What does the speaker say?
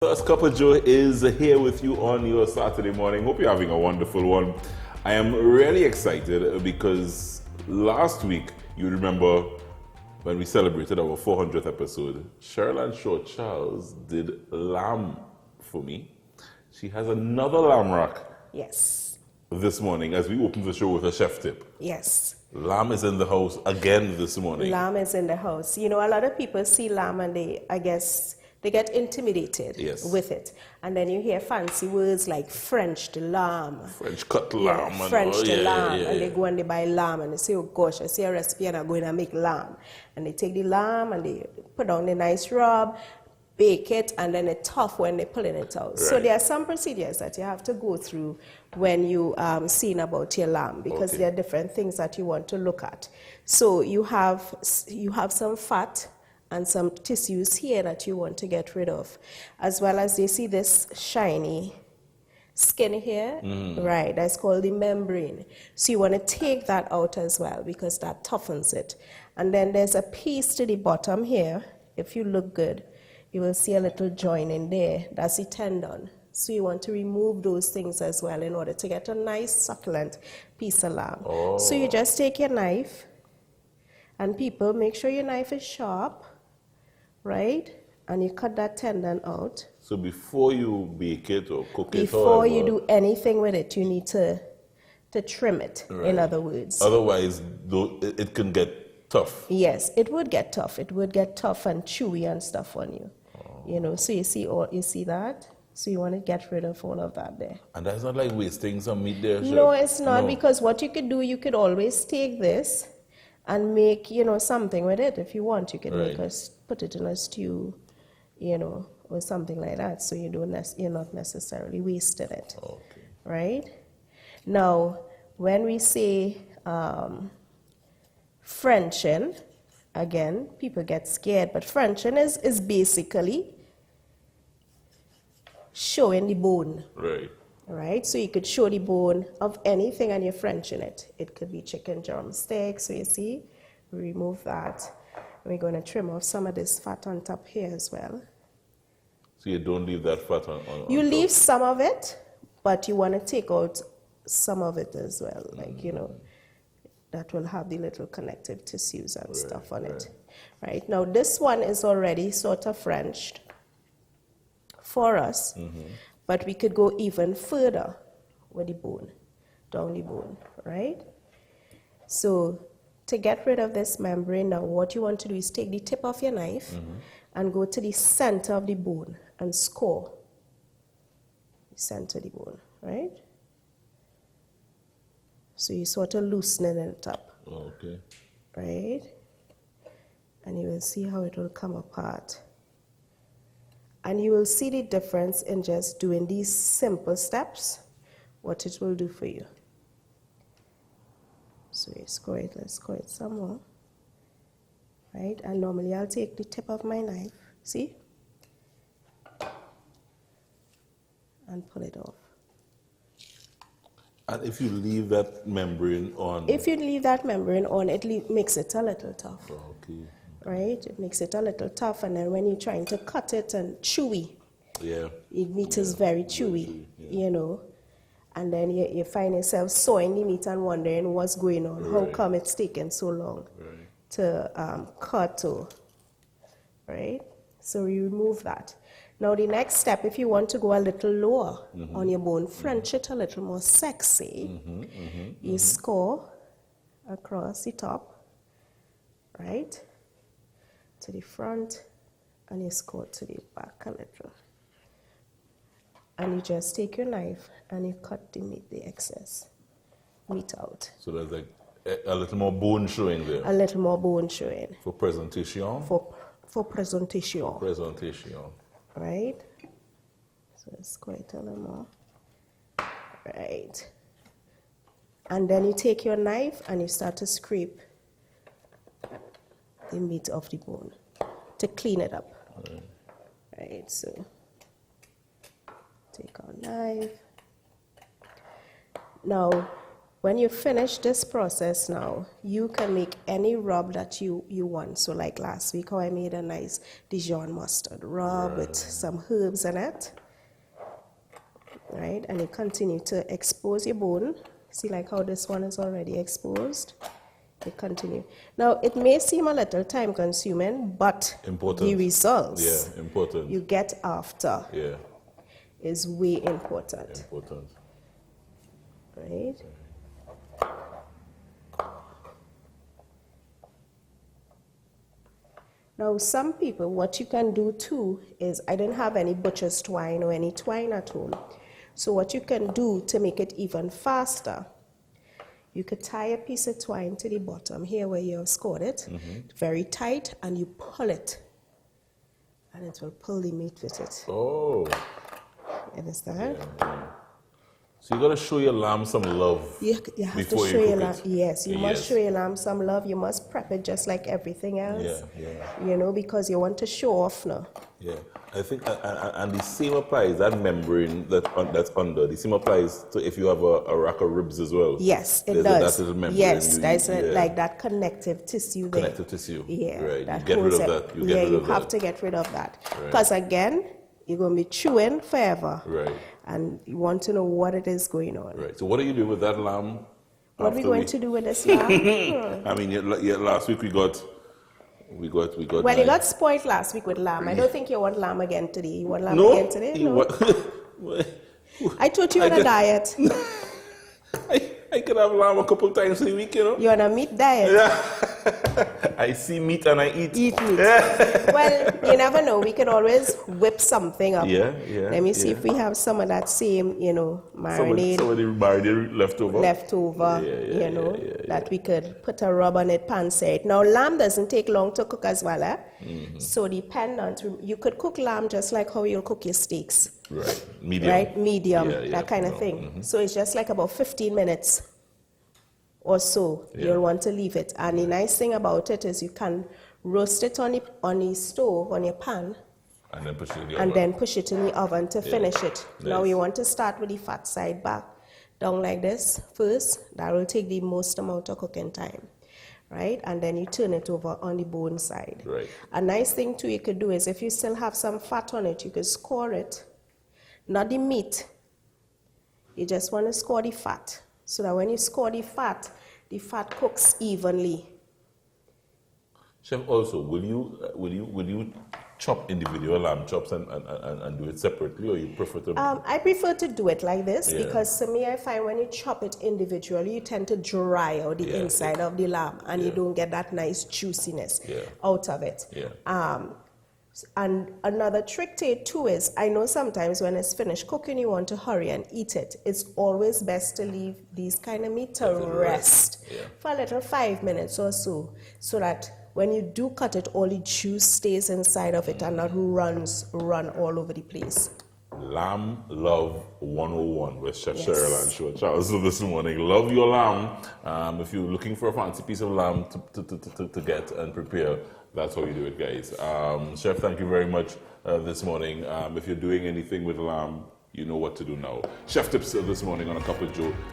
First Cup of Joe is here with you on your Saturday morning. Hope you're having a wonderful one. I am really excited because last week, you remember when we celebrated our 400th episode, Cheryl Ann Shortt-Charles did lamb for me. She has another lamb rack. Yes. This morning as we open the show with a chef tip. Yes. Lamb is in the house again this morning. Lamb is in the house. You know, a lot of people see lamb and they get intimidated with it. And then you hear fancy words like French the lamb. French cut lamb. Yeah, French the lamb. And they go and they buy lamb and they say, oh gosh, I see a recipe and I'm going to make lamb. And they take the lamb and they put on the nice rub, bake it, and then it's tough when they're pulling it out. Right. So there are some procedures that you have to go through when you seeing about your lamb, because there are different things that you want to look at. So you have some fat and some tissues here that you want to get rid of, as well as you see this shiny skin here, right? That's called the membrane. So you want to take that out as well because that toughens it. And then there's a piece to the bottom here. If you look good, you will see a little joint in there. That's the tendon. So you want to remove those things as well in order to get a nice succulent piece of lamb. Oh. So you just take your knife, and people, make sure your knife is sharp, right? And you cut that tendon out. So before you bake it or cook it, before you do anything with it, you need to trim it, in other words. Otherwise, it can get tough. Yes, it would get tough. It would get tough and chewy and stuff on you. Oh. You know, so you see that? So you want to get rid of all of that there. And that's not like wasting some meat there, Chef? No, it's not, because what you could do, you could always take this and make, something with it. If you want, you can put it in a stew, or something like that. So you're not necessarily wasting it. Okay. Right? Now, when we say Frenching, again, people get scared, but Frenching is basically showing the bone. Right. Right? So you could show the bone of anything and you're Frenching it. It could be chicken drumstick. So you see, we remove that. We're going to trim off some of this fat on top here as well. So you don't leave that fat on You top. leave some of it, but you want to take out some of it as well. Like, that will have the little connective tissues and stuff on it. Right? Now, this one is already sort of Frenched for us, but we could go even further with the bone, down the bone, right? So to get rid of this membrane, now what you want to do is take the tip of your knife and go to the center of the bone and score the center of the bone, right? So you sort of loosening it up. Okay. Right? And you will see how it will come apart. And you will see the difference in just doing these simple steps, what it will do for you. So let's score it some more. Right? And normally I'll take the tip of my knife, see? And pull it off. And if you leave that membrane on? If you leave that membrane on, it makes it a little tough. Okay. Right? It makes it a little tough, and then when you're trying to cut it and chewy, the meat is very chewy, and then you find yourself sawing the meat and wondering what's going on. How come it's taking so long to cut, right? So you remove that. Now the next step, if you want to go a little lower on your bone, French it a little more sexy, you score across the top, right, to the front, and you score to the back a little. And you just take your knife and you cut the meat, the excess meat out. So there's like a little more bone showing there? A little more bone showing. For presentation? For presentation. For presentation. Right? So it's quite a little more. Right. And then you take your knife and you start to scrape the meat off the bone to clean it up. Right, so take our knife. Now, When you finish this process now, you can make any rub that you want. So like last week, how I made a nice Dijon mustard rub with some herbs in it. Right? And you continue to expose your bone. See like how this one is already exposed? You continue. Now, it may seem a little time consuming, but the results you get after is way important. Right? Now, some people, what you can do too is, I didn't have any butcher's twine or any twine at home. So what you can do to make it even faster, you could tie a piece of twine to the bottom here where you have scored it, very tight, and you pull it. And it will pull the meat with it. Oh. You understand? So you got to show your lamb some love you have to show your lamb. Yes, you must show your lamb some love. You must prep it just like everything else. You know, because you want to show off now. Yeah, I think, and the same applies, that membrane that's under, the same applies to if you have a rack of ribs as well. Yes, it does. That little membrane. Yes, there's like that connective tissue there. Connective tissue. Yeah. Right, you get rid of that. You have to get rid of that. Because again, you're going to be chewing forever. Right. And you want to know what it is going on. Right. So what are you doing with that lamb? What are we going to do with this lamb? I mean, last week we got. Well, you got spoiled last week with lamb. I don't think you want lamb again today. You want lamb again today? No. I thought you were on a diet. I could have lamb a couple times a week, you know. You're on a meat diet. I see meat and I eat. Eat meat. Well, you never know. We could always whip something up. Let me see if we have some of that same, marinade. Some of the marinade leftover. That we could put a rub on it, pan-sear it. Now, lamb doesn't take long to cook as well, So dependent, you could cook lamb just like how you'll cook your steaks. Right. Medium. Right? Medium, that kind of thing. So it's just like about 15 minutes or so you'll want to leave it. And the nice thing about it is you can roast it on the stove, on your pan, and then push it in the oven. Then push it in the oven to finish it. Nice. Now you want to start with the fat side back, down like this first. That will take the most amount of cooking time. Right? And then you turn it over on the bone side. Right. A nice thing too you could do is if you still have some fat on it, you could score it. Not the meat. You just want to score the fat. So that when you score the fat cooks evenly. Chef, also, will you chop individual lamb chops and do it separately, or you prefer to? I prefer to do it like this because to me I find when you chop it individually, you tend to dry out the inside of the lamb, and you don't get that nice juiciness out of it. And another trick to it too is, I know sometimes when it's finished cooking, you want to hurry and eat it. It's always best to leave these kind of meat to rest for a little 5 minutes or so that when you do cut it, all the juice stays inside of it and not run all over the place. Lamb Love 101 with Chef Cheryl Ann Shortt-Charles. So this morning, love your lamb. If you're looking for a fancy piece of lamb to get and prepare, that's how you do it, guys. Chef, thank you very much this morning. If you're doing anything with lamb, you know what to do now. Chef tips this morning on A Cup of Joe.